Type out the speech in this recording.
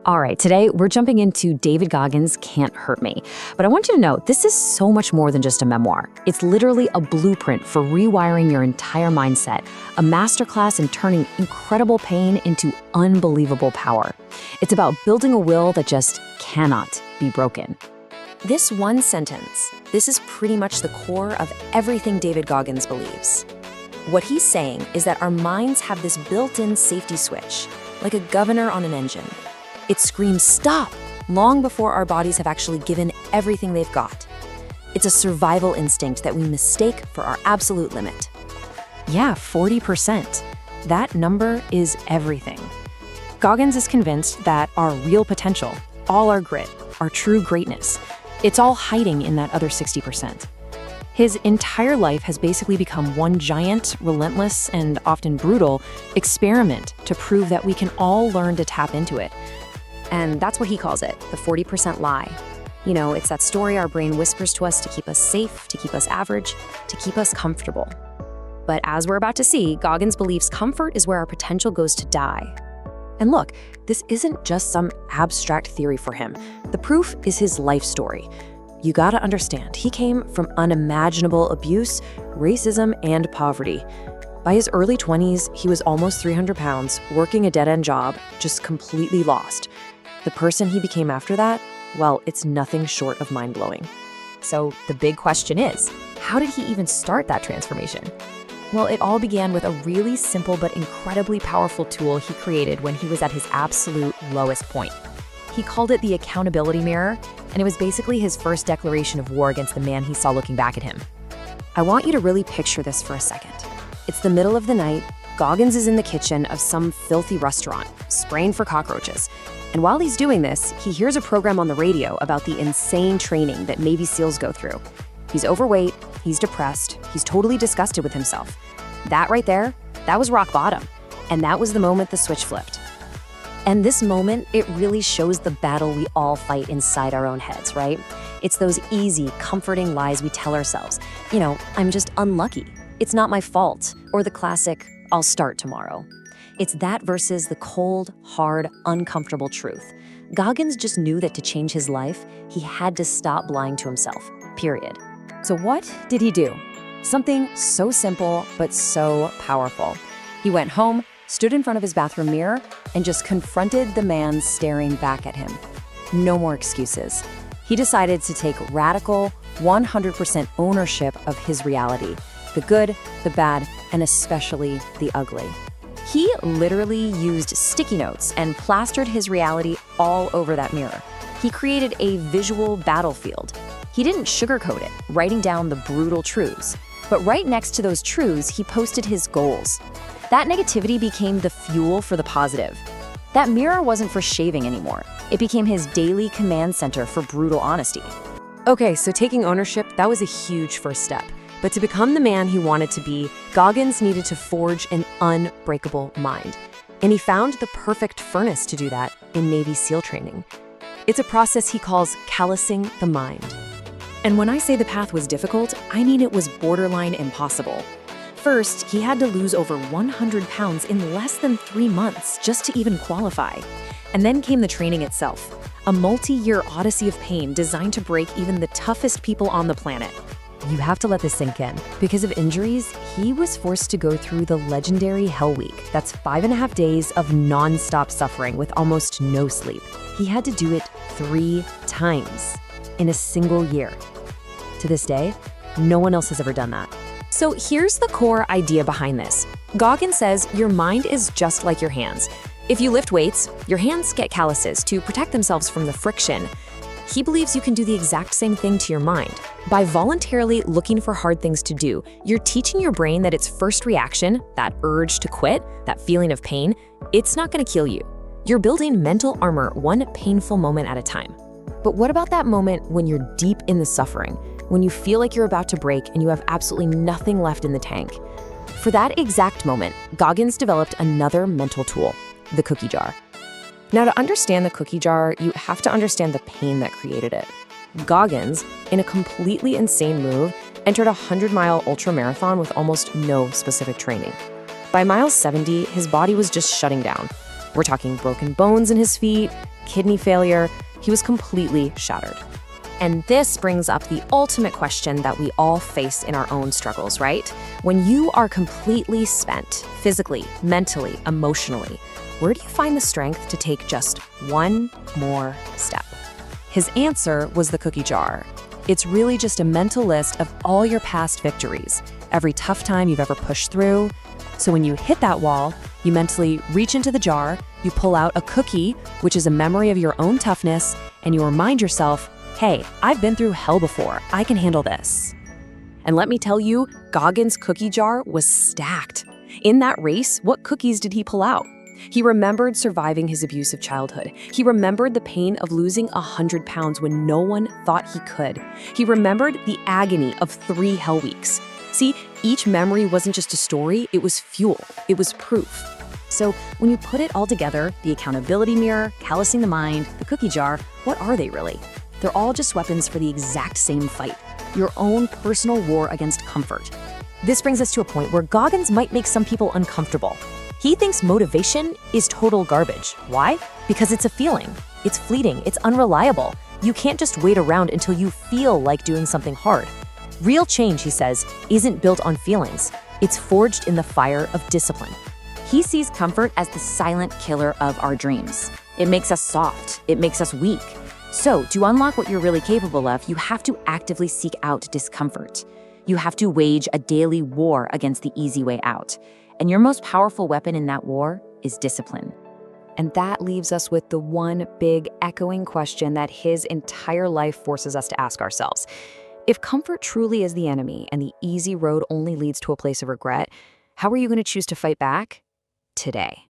All right, today we're jumping into David Goggins' Can't Hurt Me. But I want you to know, this is so much more than just a memoir. It's literally a blueprint for rewiring your entire mindset, a masterclass in turning incredible pain into unbelievable power. It's about building a will that just cannot be broken. This one sentence, this is pretty much the core of everything David Goggins believes. What he's saying is that our minds have this built-in safety switch, like a governor on an engine. It screams stop long before our bodies have actually given everything they've got. It's a survival instinct that we mistake for our absolute limit. Yeah, 40%. That number is everything. Goggins is convinced that our real potential, all our grit, our true greatness, it's all hiding in that other 60%. His entire life has basically become one giant, relentless, and often brutal experiment to prove that we can all learn to tap into it. And that's what he calls it, the 40% lie. You know, it's that story our brain whispers to us to keep us safe, to keep us average, to keep us comfortable. But as we're about to see, Goggins believes comfort is where our potential goes to die. And look, this isn't just some abstract theory for him. The proof is his life story. You gotta understand, he came from unimaginable abuse, racism, and poverty. By his early 20s, he was almost 300 pounds, working a dead-end job, just completely lost. The person he became after that, well, it's nothing short of mind-blowing. So the big question is, how did he even start that transformation? Well, it all began with a really simple but incredibly powerful tool he created when he was at his absolute lowest point. He called it the accountability mirror, and it was basically his first declaration of war against the man he saw looking back at him. I want you to really picture this for a second. It's the middle of the night, Goggins is in the kitchen of some filthy restaurant, spraying for cockroaches. And while he's doing this, he hears a program on the radio about the insane training that Navy SEALs go through. He's overweight, he's depressed, he's totally disgusted with himself. That right there, that was rock bottom. And that was the moment the switch flipped. And this moment, it really shows the battle we all fight inside our own heads, right? It's those easy, comforting lies we tell ourselves. You know, I'm just unlucky. It's not my fault. Or the classic, I'll start tomorrow. It's that versus the cold, hard, uncomfortable truth. Goggins just knew that to change his life, he had to stop lying to himself, period. So what did he do? Something so simple, but so powerful. He went home, stood in front of his bathroom mirror, and just confronted the man staring back at him. No more excuses. He decided to take radical, 100% ownership of his reality. The good, the bad, and especially the ugly. He literally used sticky notes and plastered his reality all over that mirror. He created a visual battlefield. He didn't sugarcoat it, writing down the brutal truths. But right next to those truths, he posted his goals. That negativity became the fuel for the positive. That mirror wasn't for shaving anymore. It became his daily command center for brutal honesty. Okay, so taking ownership, that was a huge first step. But to become the man he wanted to be, Goggins needed to forge an unbreakable mind. And he found the perfect furnace to do that in Navy SEAL training. It's a process he calls callousing the mind. And when I say the path was difficult, I mean it was borderline impossible. First, he had to lose over 100 pounds in less than 3 months just to even qualify. And then came the training itself, a multi-year odyssey of pain designed to break even the toughest people on the planet. You have to let this sink in. Because of injuries, he was forced to go through the legendary Hell Week. That's 5.5 days of non-stop suffering with almost no sleep. He had to do it 3 times in a single year. To this day, no one else has ever done that. So here's the core idea behind this. Goggins says your mind is just like your hands. If you lift weights, your hands get calluses to protect themselves from the friction. He believes you can do the exact same thing to your mind. By voluntarily looking for hard things to do, you're teaching your brain that its first reaction, that urge to quit, that feeling of pain, it's not going to kill you. You're building mental armor one painful moment at a time. But what about that moment when you're deep in the suffering, when you feel like you're about to break and you have absolutely nothing left in the tank? For that exact moment, Goggins developed another mental tool, the cookie jar. Now, to understand the cookie jar, you have to understand the pain that created it. Goggins, in a completely insane move, entered a 100-mile ultramarathon with almost no specific training. By mile 70, his body was just shutting down. We're talking broken bones in his feet, kidney failure. He was completely shattered. And this brings up the ultimate question that we all face in our own struggles, right? When you are completely spent, physically, mentally, emotionally, where do you find the strength to take just one more step? His answer was the cookie jar. It's really just a mental list of all your past victories, every tough time you've ever pushed through. So when you hit that wall, you mentally reach into the jar, you pull out a cookie, which is a memory of your own toughness, and you remind yourself, hey, I've been through hell before. I can handle this. And let me tell you, Goggins' cookie jar was stacked. In that race, what cookies did he pull out? He remembered surviving his abusive childhood. He remembered the pain of losing 100 pounds when no one thought he could. He remembered the agony of 3 hell weeks. See, each memory wasn't just a story, it was fuel. It was proof. So when you put it all together, the accountability mirror, callousing the mind, the cookie jar, what are they really? They're all just weapons for the exact same fight, your own personal war against comfort. This brings us to a point where Goggins might make some people uncomfortable. He thinks motivation is total garbage. Why? Because it's a feeling. It's fleeting. It's unreliable. You can't just wait around until you feel like doing something hard. Real change, he says, isn't built on feelings. It's forged in the fire of discipline. He sees comfort as the silent killer of our dreams. It makes us soft. It makes us weak. So, to unlock what you're really capable of, you have to actively seek out discomfort. You have to wage a daily war against the easy way out. And your most powerful weapon in that war is discipline. And that leaves us with the one big echoing question that his entire life forces us to ask ourselves. If comfort truly is the enemy and the easy road only leads to a place of regret, how are you going to choose to fight back? Today.